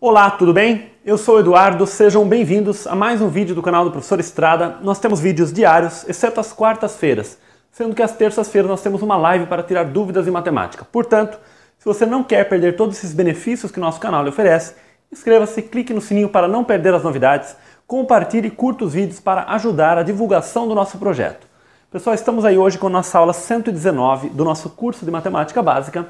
Olá, tudo bem? Eu sou o Eduardo, sejam bem-vindos a mais um vídeo do canal do Professor Estrada. Nós temos vídeos diários, exceto às quartas-feiras, sendo que às terças-feiras nós temos uma live para tirar dúvidas em matemática. Portanto, se você não quer perder todos esses benefícios que nosso canal lhe oferece, inscreva-se, clique no sininho para não perder as novidades, compartilhe e curta os vídeos para ajudar a divulgação do nosso projeto. Pessoal, estamos aí hoje com a nossa aula 119 do nosso curso de Matemática Básica.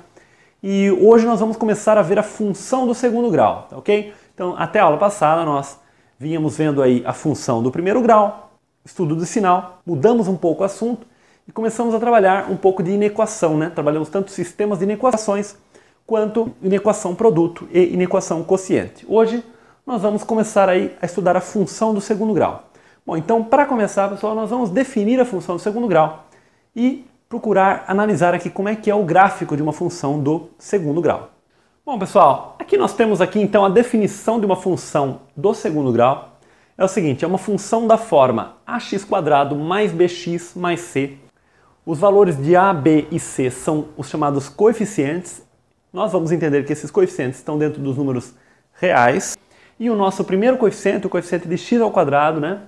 E hoje nós vamos começar a ver a função do segundo grau, tá ok? Então, até a aula passada nós vínhamos vendo aí a função do primeiro grau, estudo do sinal, mudamos um pouco o assunto e começamos a trabalhar um pouco de inequação, né? Trabalhamos tanto sistemas de inequações quanto inequação produto e inequação quociente. Hoje nós vamos começar aí a estudar a função do segundo grau. Bom, então para começar, pessoal, nós vamos definir a função do segundo grau e procurar analisar aqui como é que é o gráfico de uma função do segundo grau. Bom, pessoal, aqui nós temos aqui então a definição de uma função do segundo grau. É o seguinte, é uma função da forma ax² mais bx mais c. Os valores de a, b e c são os chamados coeficientes. Nós vamos entender que esses coeficientes estão dentro dos números reais. E o nosso primeiro coeficiente, o coeficiente de x², né?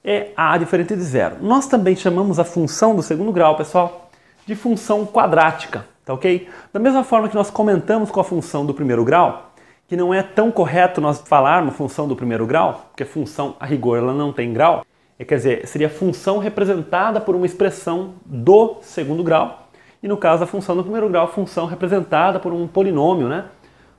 É a diferente de zero. Nós também chamamos a função do segundo grau, pessoal, de função quadrática, tá ok? Da mesma forma que nós comentamos com a função do primeiro grau, que não é tão correto nós falarmos função do primeiro grau, porque a função, a rigor, ela não tem grau, quer dizer, seria função representada por uma expressão do segundo grau, e no caso a função do primeiro grau, função representada por um polinômio, né,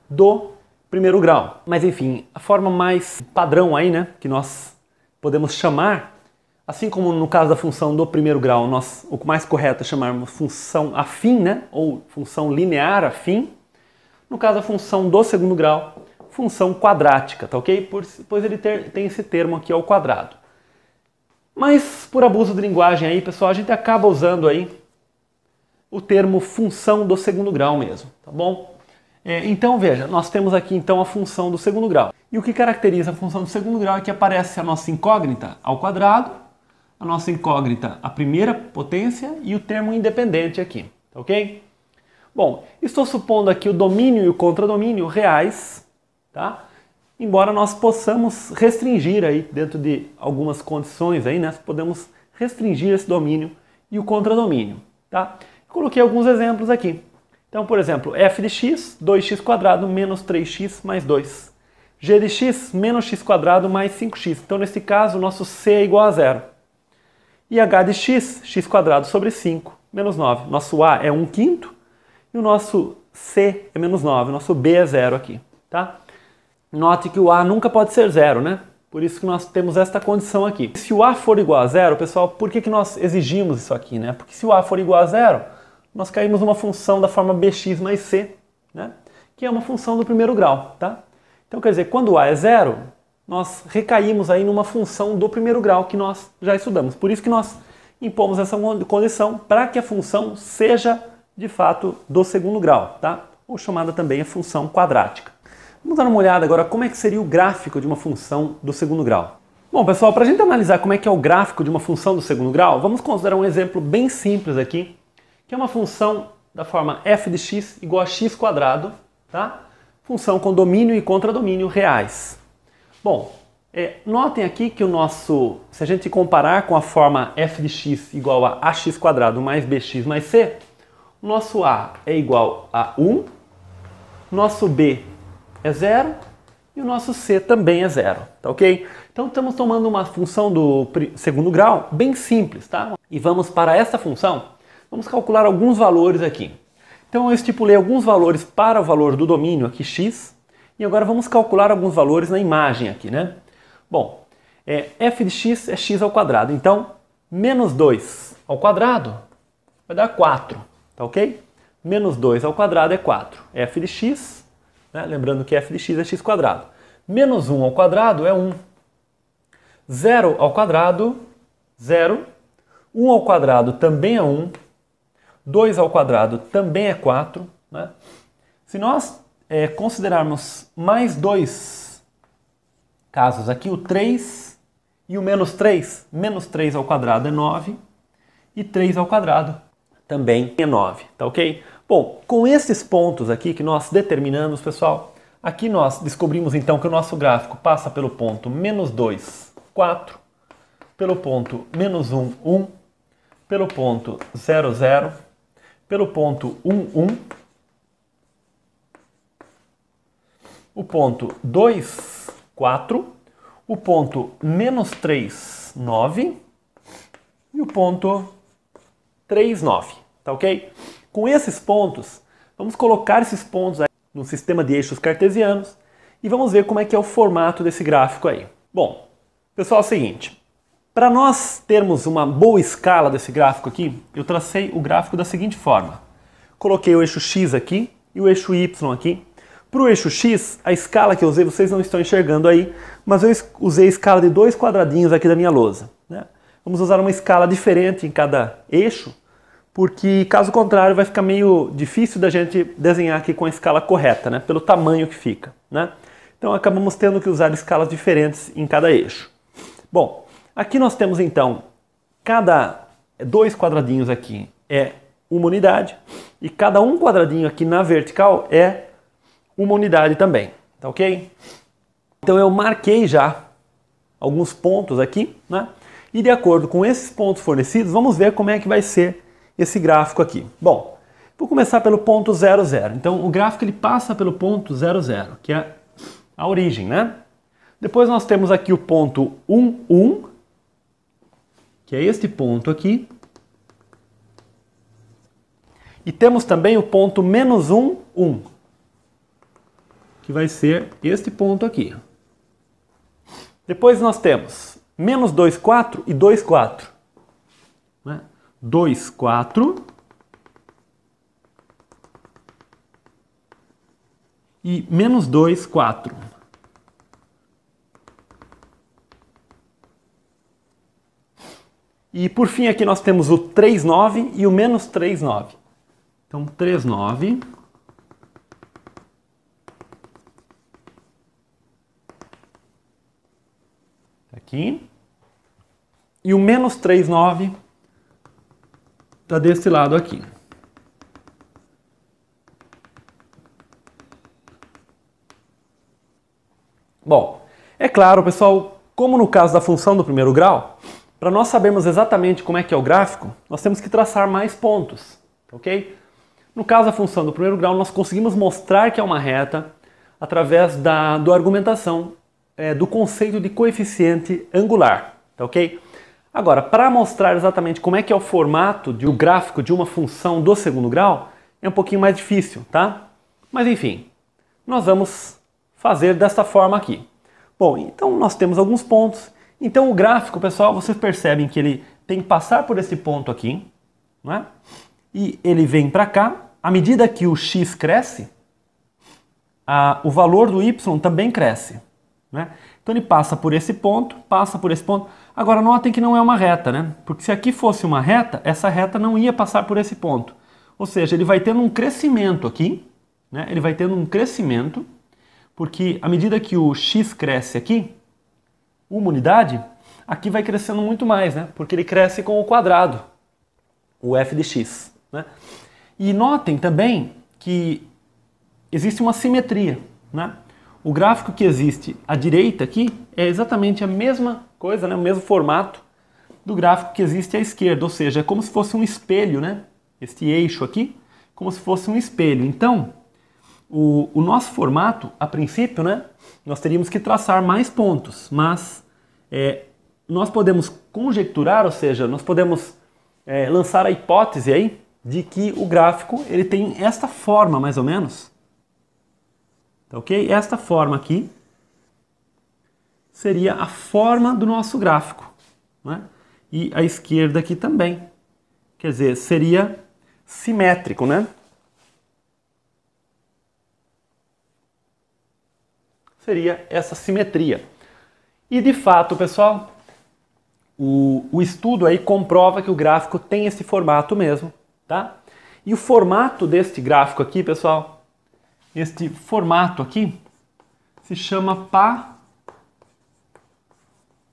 do primeiro grau. Mas enfim, a forma mais padrão aí, né, que nós podemos chamar, assim como no caso da função do primeiro grau, o mais correto é chamarmos função afim, né? Ou função linear afim. No caso da função do segundo grau, função quadrática, tá ok? Pois ele tem esse termo aqui ao quadrado. Mas por abuso de linguagem aí, pessoal, a gente acaba usando aí o termo função do segundo grau mesmo, tá bom? Então veja, nós temos aqui então a função do segundo grau. E o que caracteriza a função do segundo grau é que aparece a nossa incógnita ao quadrado, a nossa incógnita a primeira potência e o termo independente aqui, tá ok? Bom, estou supondo aqui o domínio e o contradomínio reais, tá? Embora nós possamos restringir aí, dentro de algumas condições aí, né? Podemos restringir esse domínio e o contradomínio, tá? Coloquei alguns exemplos aqui. Então, por exemplo, f de x, 2x² menos 3x mais 2. G de x, menos x² mais 5x. Então, nesse caso, o nosso c é igual a 0. E h de x, x² sobre 5, menos 9. Nosso a é 1/5 e o nosso c é menos 9. O nosso b é 0 aqui, tá? Note que o a nunca pode ser 0, né? Por isso que nós temos esta condição aqui. Se o a for igual a 0, pessoal, por que nós exigimos isso aqui, né? Porque se o a for igual a 0, nós caímos numa função da forma bx mais c, né? Que é uma função do primeiro grau, tá? Então, quer dizer, quando a é 0, nós recaímos aí numa função do primeiro grau que nós já estudamos. Por isso que nós impomos essa condição para que a função seja, de fato, do segundo grau, tá? Ou chamada também a função quadrática. Vamos dar uma olhada agora como é que seria o gráfico de uma função do segundo grau. Bom, pessoal, para a gente analisar como é que é o gráfico de uma função do segundo grau, vamos considerar um exemplo bem simples aqui, que é uma função da forma f de x igual a x², tá? Função com domínio e contradomínio reais. Bom, notem aqui que se a gente comparar com a forma f de x igual a ax² mais bx mais c, o nosso a é igual a 1, nosso b é 0 e o nosso c também é 0, tá ok? Então estamos tomando uma função do segundo grau bem simples, tá? E vamos para essa função. Vamos calcular alguns valores aqui. Então eu estipulei alguns valores para o valor do domínio aqui, x, e agora vamos calcular alguns valores na imagem aqui, né? Bom, f de x é x², então menos 2 ao quadrado vai dar 4, tá ok? Menos 2 ao quadrado é 4, f de x, né? Lembrando que f de x é x². Menos 1 ao quadrado é 1. 0 ao quadrado, 0. 1 ao quadrado também é 1. 2 ao quadrado também é 4. Né? Se nós considerarmos mais dois casos aqui, o 3 e o menos 3, menos 3 ao quadrado é 9 e 3 ao quadrado também é 9, tá ok? Bom, com esses pontos aqui que nós determinamos, pessoal, Aqui nós descobrimos então que o nosso gráfico passa pelo ponto -2, 4, pelo ponto -1, 1, pelo ponto 0, 0, pelo ponto 1, 1, o ponto 2, 4, o ponto -3, 9 e o ponto 3, 9, tá ok? Com esses pontos, vamos colocar esses pontos aí no sistema de eixos cartesianos e vamos ver como é que é o formato desse gráfico aí. Bom, pessoal, é o seguinte, para nós termos uma boa escala desse gráfico aqui, eu tracei o gráfico da seguinte forma. Coloquei o eixo X aqui e o eixo Y aqui. Para o eixo X, a escala que eu usei, vocês não estão enxergando aí, mas eu usei a escala de 2 quadradinhos aqui da minha lousa, né? Vamos usar uma escala diferente em cada eixo, porque caso contrário vai ficar meio difícil da gente desenhar aqui com a escala correta, né? Pelo tamanho que fica, né? Então acabamos tendo que usar escalas diferentes em cada eixo. Bom, aqui nós temos então, cada 2 quadradinhos aqui é uma unidade, e cada um quadradinho aqui na vertical é uma unidade também, tá ok? Então eu marquei já alguns pontos aqui, né? E de acordo com esses pontos fornecidos, vamos ver como é que vai ser esse gráfico aqui. Bom, vou começar pelo ponto 0, 0. Então o gráfico ele passa pelo ponto 0, 0, que é a origem, né? Depois nós temos aqui o ponto 1, 1, que é este ponto aqui. E temos também o ponto -1, 1, que vai ser este ponto aqui. Depois nós temos -2, 4 e 2, 4. Né? 2, 4 e -2, 4. E por fim aqui nós temos o 3, 9 e o -3, 9. Então 3, 9. Aqui. E o -3, 9 está desse lado aqui. Bom, é claro, pessoal, como no caso da função do primeiro grau, para nós sabermos exatamente como é que é o gráfico, nós temos que traçar mais pontos, ok? No caso da função do primeiro grau, nós conseguimos mostrar que é uma reta através da argumentação do conceito de coeficiente angular, tá ok? Agora, para mostrar exatamente como é que é o formato do gráfico de uma função do segundo grau, é um pouquinho mais difícil, tá? Mas enfim, nós vamos fazer desta forma aqui. Bom, então nós temos alguns pontos. Então o gráfico, pessoal, vocês percebem que ele tem que passar por esse ponto aqui, não é? E ele vem para cá. À medida que o x cresce, o valor do y também cresce, né? Então ele passa por esse ponto, passa por esse ponto. Agora notem que não é uma reta, né? Porque se aqui fosse uma reta, essa reta não ia passar por esse ponto. Ou seja, ele vai tendo um crescimento aqui, né? Ele vai tendo um crescimento, porque à medida que o x cresce aqui, uma unidade, aqui vai crescendo muito mais, né? Porque ele cresce com o quadrado, o f de x, né? E notem também que existe uma simetria, né? O gráfico que existe à direita aqui é exatamente a mesma coisa, né? O mesmo formato do gráfico que existe à esquerda, ou seja, é como se fosse um espelho, né? Este eixo aqui, como se fosse um espelho. Então, o nosso formato, a princípio, né? Nós teríamos que traçar mais pontos, mas nós podemos conjecturar, ou seja, nós podemos lançar a hipótese aí de que o gráfico ele tem esta forma, mais ou menos. Tá ok? Esta forma aqui seria a forma do nosso gráfico, né? E a esquerda aqui também. Quer dizer, seria simétrico, né? Seria essa simetria. E de fato, pessoal, o estudo aí comprova que o gráfico tem esse formato mesmo, tá? E o formato deste gráfico aqui, pessoal, este formato aqui se chama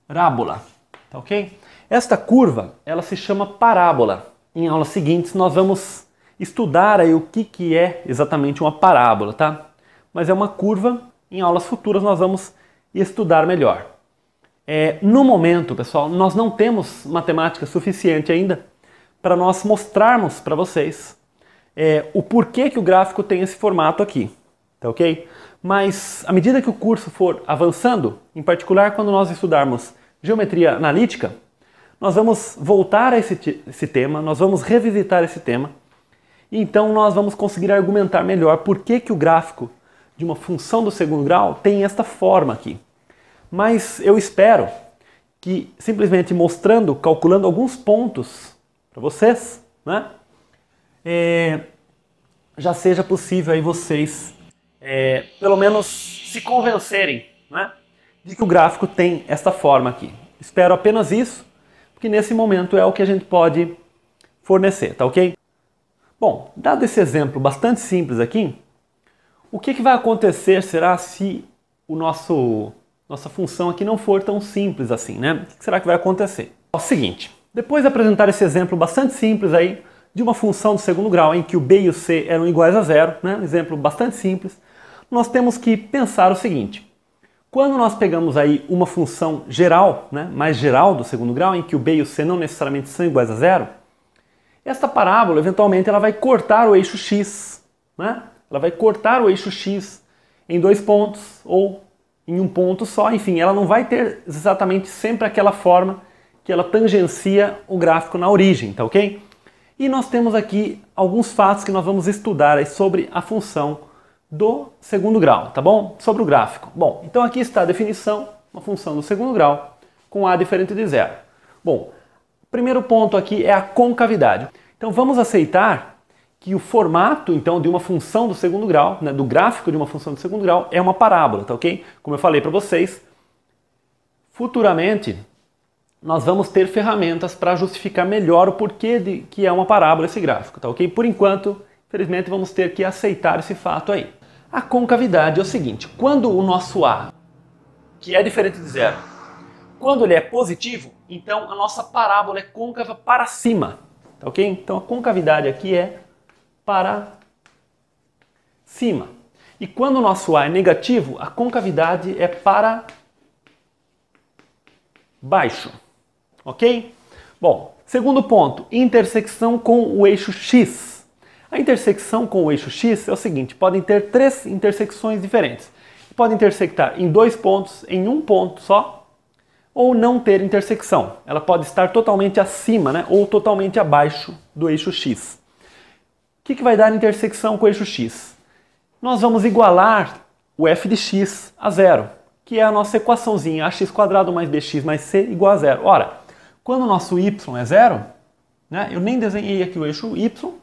parábola, tá ok? Esta curva, ela se chama parábola. Em aulas seguintes nós vamos estudar aí o que é exatamente uma parábola, tá? mas é uma curva. Em aulas futuras nós vamos estudar melhor. No momento, pessoal, nós não temos matemática suficiente ainda para nós mostrarmos para vocês o porquê que o gráfico tem esse formato aqui, tá ok? Mas à medida que o curso for avançando, em particular quando nós estudarmos geometria analítica, nós vamos voltar a esse tema, nós vamos revisitar esse tema, e então nós vamos conseguir argumentar melhor por que que o gráfico de uma função do segundo grau tem esta forma aqui. Mas eu espero que simplesmente mostrando, calculando alguns pontos para vocês, né, já seja possível aí vocês pelo menos se convencerem, né, de que o gráfico tem esta forma aqui. Espero apenas isso, porque nesse momento é o que a gente pode fornecer, tá ok? Bom, dado esse exemplo bastante simples aqui, o que vai acontecer será se nossa função aqui não for tão simples assim, né? O que será que vai acontecer? É o seguinte, depois de apresentar esse exemplo bastante simples aí de uma função do segundo grau em que o b e o c eram iguais a zero, né? Um exemplo bastante simples, nós temos que pensar o seguinte: quando nós pegamos aí uma função geral, né, mais geral do segundo grau, em que o b e o c não necessariamente são iguais a zero, esta parábola eventualmente ela vai cortar o eixo x, né? Ela vai cortar o eixo x em 2 pontos ou em um ponto só, enfim, ela não vai ter exatamente sempre aquela forma que ela tangencia o gráfico na origem, tá ok? E nós temos aqui alguns fatos que nós vamos estudar aí sobre a função do segundo grau, tá bom? Sobre o gráfico. Bom, então aqui está a definição, uma função do segundo grau com a diferente de zero. Bom, o primeiro ponto aqui é a concavidade. Então vamos aceitar que o formato, então, de uma função do segundo grau, né, do gráfico de uma função do segundo grau, é uma parábola, tá ok? Como eu falei para vocês, futuramente nós vamos ter ferramentas para justificar melhor o porquê de que é uma parábola esse gráfico, tá ok? Por enquanto, infelizmente, vamos ter que aceitar esse fato aí. A concavidade é o seguinte: quando o nosso A, que é diferente de zero, quando ele é positivo, então a nossa parábola é côncava para cima, tá ok? Então a concavidade aqui é para cima. E quando o nosso A é negativo, a concavidade é para baixo. Ok? Bom, segundo ponto, intersecção com o eixo X. A intersecção com o eixo X é o seguinte: podem ter 3 intersecções diferentes. Pode intersectar em 2 pontos, em um ponto só, ou não ter intersecção. Ela pode estar totalmente acima, né, ou totalmente abaixo do eixo X. O que vai dar intersecção com o eixo x? Nós vamos igualar o f de x a zero, que é a nossa equaçãozinha, ax² mais bx mais c igual a zero. Ora, quando o nosso y é zero, né, eu nem desenhei aqui o eixo y,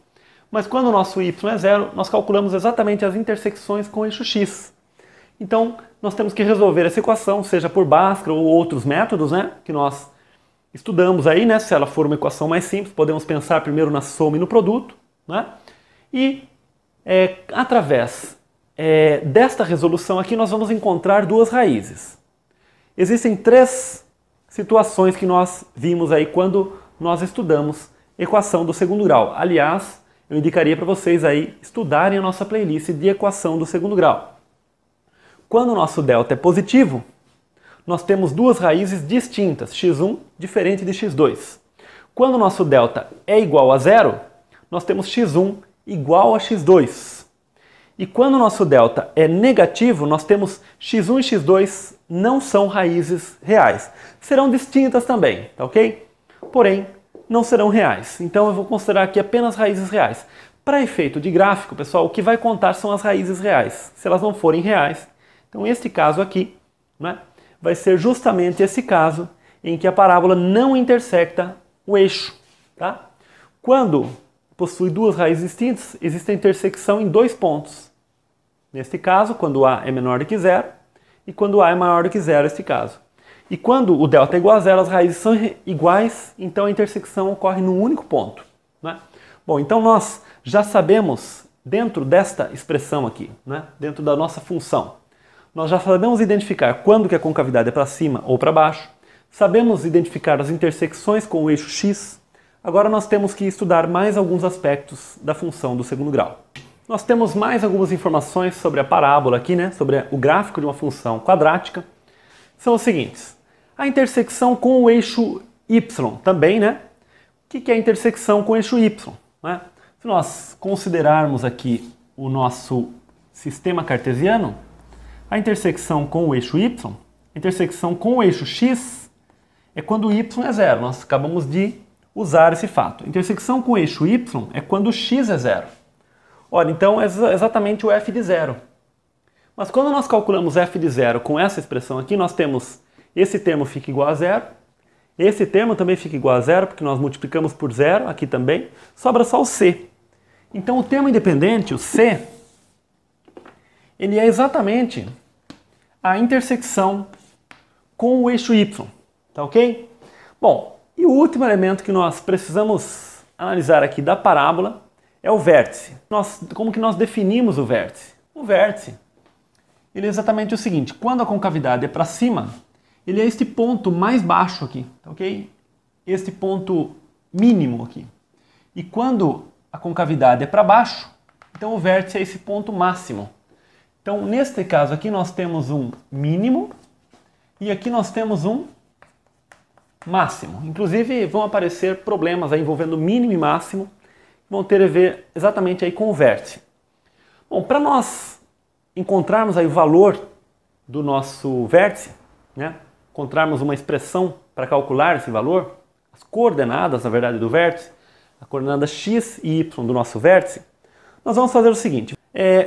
mas quando o nosso y é zero, nós calculamos exatamente as intersecções com o eixo x. Então, nós temos que resolver essa equação, seja por Bhaskara ou outros métodos, né, que nós estudamos aí, né, se ela for uma equação mais simples, podemos pensar primeiro na soma e no produto, né? E através desta resolução aqui nós vamos encontrar 2 raízes. Existem 3 situações que nós vimos aí quando nós estudamos equação do segundo grau. Aliás, eu indicaria para vocês aí estudarem a nossa playlist de equação do segundo grau. Quando o nosso delta é positivo, nós temos 2 raízes distintas, x1 diferente de x2. Quando o nosso delta é igual a zero, nós temos x1 igual a x2. E quando o nosso delta é negativo, nós temos x1 e x2 não são raízes reais. Serão distintas também, tá ok? Porém, não serão reais. Então eu vou considerar aqui apenas raízes reais. Para efeito de gráfico, pessoal, o que vai contar são as raízes reais. Se elas não forem reais, então este caso aqui, né, vai ser justamente esse caso em que a parábola não intersecta o eixo, tá? Quando possui 2 raízes distintas, existe a intersecção em 2 pontos. Neste caso, quando A é menor do que zero, e quando A é maior do que zero, neste caso. E quando o delta é igual a zero, as raízes são iguais, então a intersecção ocorre num único ponto, né? Bom, então nós já sabemos, dentro desta expressão aqui, né, dentro da nossa função, nós já sabemos identificar quando que a concavidade é para cima ou para baixo, sabemos identificar as intersecções com o eixo x. Agora nós temos que estudar mais alguns aspectos da função do segundo grau. nós temos mais algumas informações sobre a parábola aqui, né? Sobre o gráfico de uma função quadrática. São os seguintes. A intersecção com o eixo y também, né? O que é a intersecção com o eixo y? Né? Se nós considerarmos aqui o nosso sistema cartesiano, a intersecção com o eixo y, a intersecção com o eixo x, é quando o y é zero. Nós acabamos de usar esse fato. A intersecção com o eixo y é quando o x é zero. Olha, então é exatamente o f de zero. Mas quando nós calculamos f de zero com essa expressão aqui, nós temos esse termo fica igual a zero, esse termo também fica igual a zero, porque nós multiplicamos por zero aqui também, sobra só o c. Então o termo independente, o c, ele é exatamente a intersecção com o eixo y, tá ok? Bom, e o último elemento que nós precisamos analisar aqui da parábola é o vértice. Como que nós definimos o vértice? O vértice, ele é exatamente o seguinte, quando a concavidade é para cima, ele é este ponto mais baixo aqui, tá ok? Este ponto mínimo aqui. E quando a concavidade é para baixo, então o vértice é esse ponto máximo. Então, neste caso aqui, nós temos um mínimo e aqui nós temos um máximo. Inclusive, vão aparecer problemas aí envolvendo mínimo e máximo, que vão ter a ver exatamente aí com o vértice. Bom, para nós encontrarmos aí o valor do nosso vértice, né? Encontrarmos uma expressão para calcular esse valor, as coordenadas, na verdade, do vértice, a coordenada x e y do nosso vértice, nós vamos fazer o seguinte.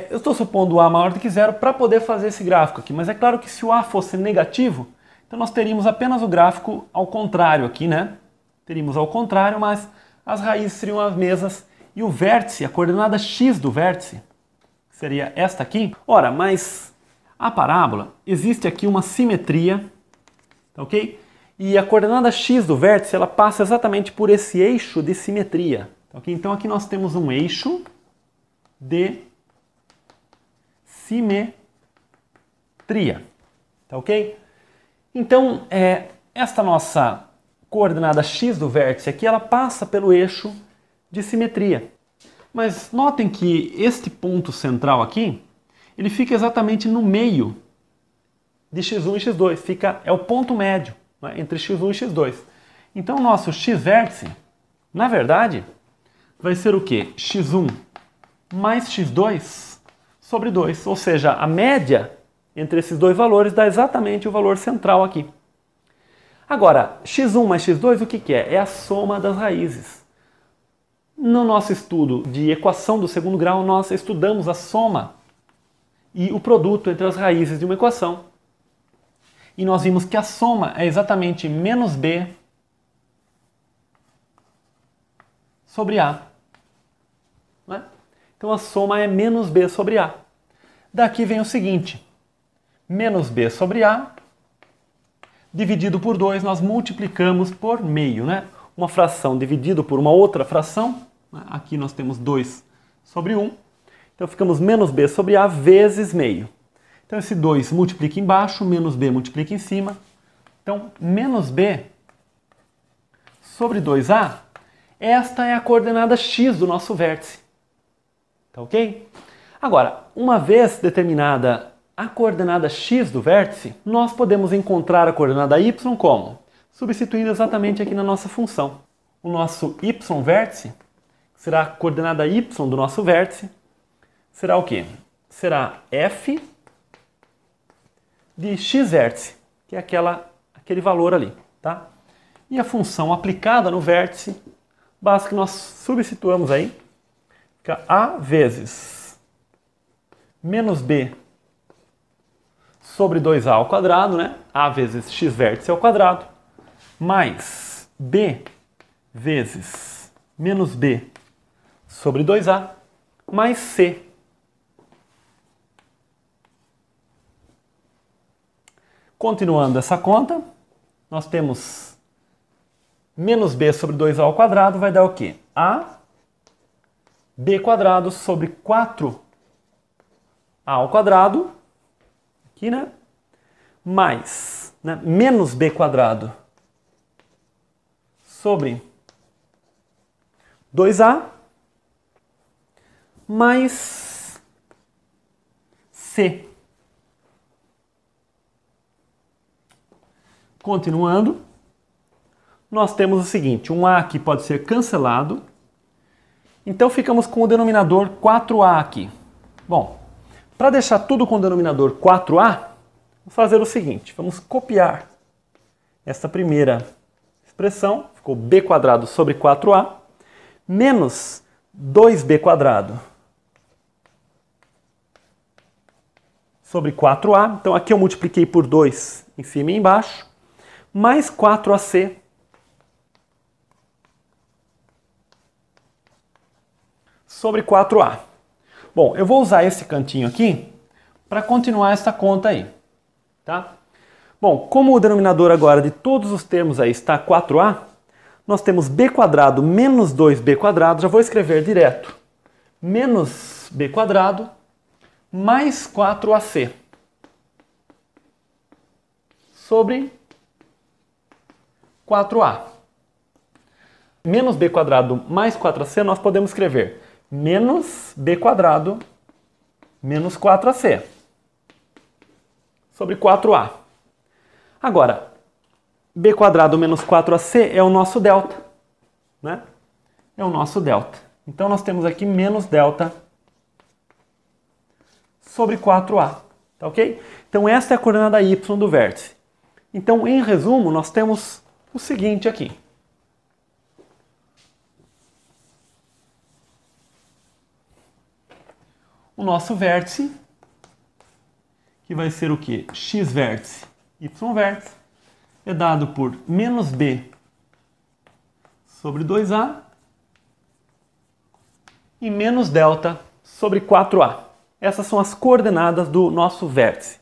Eu estou supondo o a maior do que zero para poder fazer esse gráfico aqui, mas é claro que se o a fosse negativo, então nós teríamos apenas o gráfico ao contrário aqui, né? Teríamos ao contrário, mas as raízes seriam as mesmas e o vértice, a coordenada x do vértice, seria esta aqui. Ora, mas a parábola, existe aqui uma simetria, ok? E a coordenada x do vértice, ela passa exatamente por esse eixo de simetria, ok? Então aqui nós temos um eixo de simetria, tá ok? Então, esta nossa coordenada x do vértice aqui, ela passa pelo eixo de simetria. Mas notem que este ponto central aqui, ele fica exatamente no meio de x1 e x2, é o ponto médio, né, entre x1 e x2. Então, o nosso x-vértice, na verdade, vai ser o quê? x1 mais x2 sobre 2, ou seja, a média entre esses dois valores dá exatamente o valor central aqui. Agora, x1 mais x2, o que é? É a soma das raízes. No nosso estudo de equação do segundo grau, nós estudamos a soma e o produto entre as raízes de uma equação. E nós vimos que a soma é exatamente menos b sobre a. Né? Então a soma é menos b sobre a. Daqui vem o seguinte, menos b sobre a, dividido por 2, nós multiplicamos por meio. Né? Uma fração dividido por uma outra fração, né? Aqui nós temos 2 sobre 1, então ficamos menos b sobre a vezes meio. Então esse 2 multiplica embaixo, menos b multiplica em cima. Então, menos b sobre 2a, esta é a coordenada x do nosso vértice. Tá ok? Agora, uma vez determinada a coordenada x do vértice, nós podemos encontrar a coordenada y como? Substituindo exatamente aqui na nossa função. O nosso y-vértice, será a coordenada y do nosso vértice, será o quê? Será f de x-vértice, que é aquele valor ali, tá? E a função aplicada no vértice, basta que nós substituamos aí, fica a vezes menos b sobre 2a ao quadrado, né? A vezes x-vértice ao quadrado, mais b vezes menos b sobre 2a, mais c. Continuando essa conta, nós temos menos b sobre 2a ao quadrado, vai dar o quê? A b quadrado sobre 4a ao quadrado, aqui, né? Mais, né? Menos b quadrado sobre 2a, mais C. Continuando, nós temos o seguinte, um A aqui pode ser cancelado, então ficamos com o denominador 4A aqui. Bom, para deixar tudo com o denominador 4A, vamos fazer o seguinte, vamos copiar essa primeira expressão, ficou b quadrado sobre 4A, menos 2b quadrado sobre 4A, então aqui eu multipliquei por 2 em cima e embaixo, mais 4ac sobre 4a. Bom, eu vou usar esse cantinho aqui para continuar essa conta aí, tá? Bom, como o denominador agora de todos os termos aí está 4a, nós temos b quadrado menos 2b quadrado, já vou escrever direto, menos b quadrado mais 4ac sobre 4a. Menos b quadrado mais 4ac nós podemos escrever menos b quadrado menos 4ac sobre 4a. Agora, b quadrado menos 4ac é o nosso delta, né? É o nosso delta. Então nós temos aqui menos delta sobre 4a, tá ok? Então esta é a coordenada y do vértice. Então, em resumo, nós temos o seguinte aqui. O nosso vértice, que vai ser o quê? X vértice, y vértice, é dado por menos b sobre 2a e menos delta sobre 4a. Essas são as coordenadas do nosso vértice.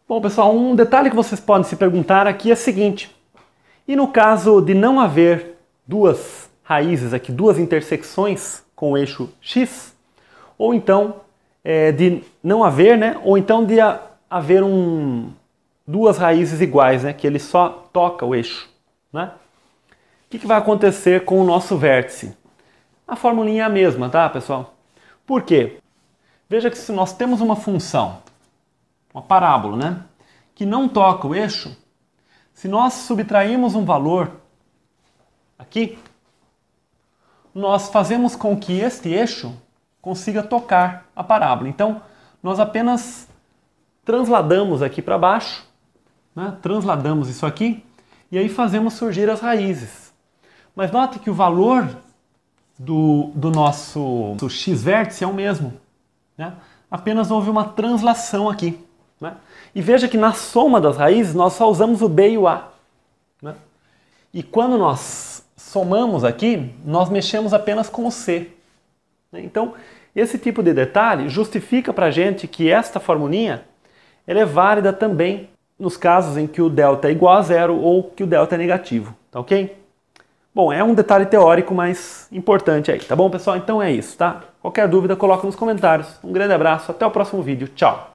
Bom, pessoal, um detalhe que vocês podem se perguntar aqui é o seguinte. E no caso de não haver duas raízes aqui, duas intersecções com o eixo x, ou então de não haver, né? Ou então de haver duas raízes iguais, né? Que ele só toca o eixo, né? O que vai acontecer com o nosso vértice? A formulinha é a mesma, tá, pessoal? Por quê? Veja que se nós temos uma função, uma parábola, né? Que não toca o eixo, se nós subtrairmos um valor aqui, nós fazemos com que este eixo consiga tocar a parábola. Então, nós apenas transladamos aqui para baixo, né? Transladamos isso aqui, e aí fazemos surgir as raízes. Mas note que o valor do nosso x-vértice é o mesmo, né? Apenas houve uma translação aqui, né? E veja que na soma das raízes nós só usamos o b e o a, né? E quando nós somamos aqui, nós mexemos apenas com o c, né? Então, esse tipo de detalhe justifica para a gente que esta formulinha ela é válida também nos casos em que o delta é igual a zero ou que o delta é negativo, tá ok? Bom, é um detalhe teórico, mas importante aí, tá bom, pessoal? Então é isso, tá? Qualquer dúvida, coloca nos comentários. Um grande abraço, até o próximo vídeo, tchau!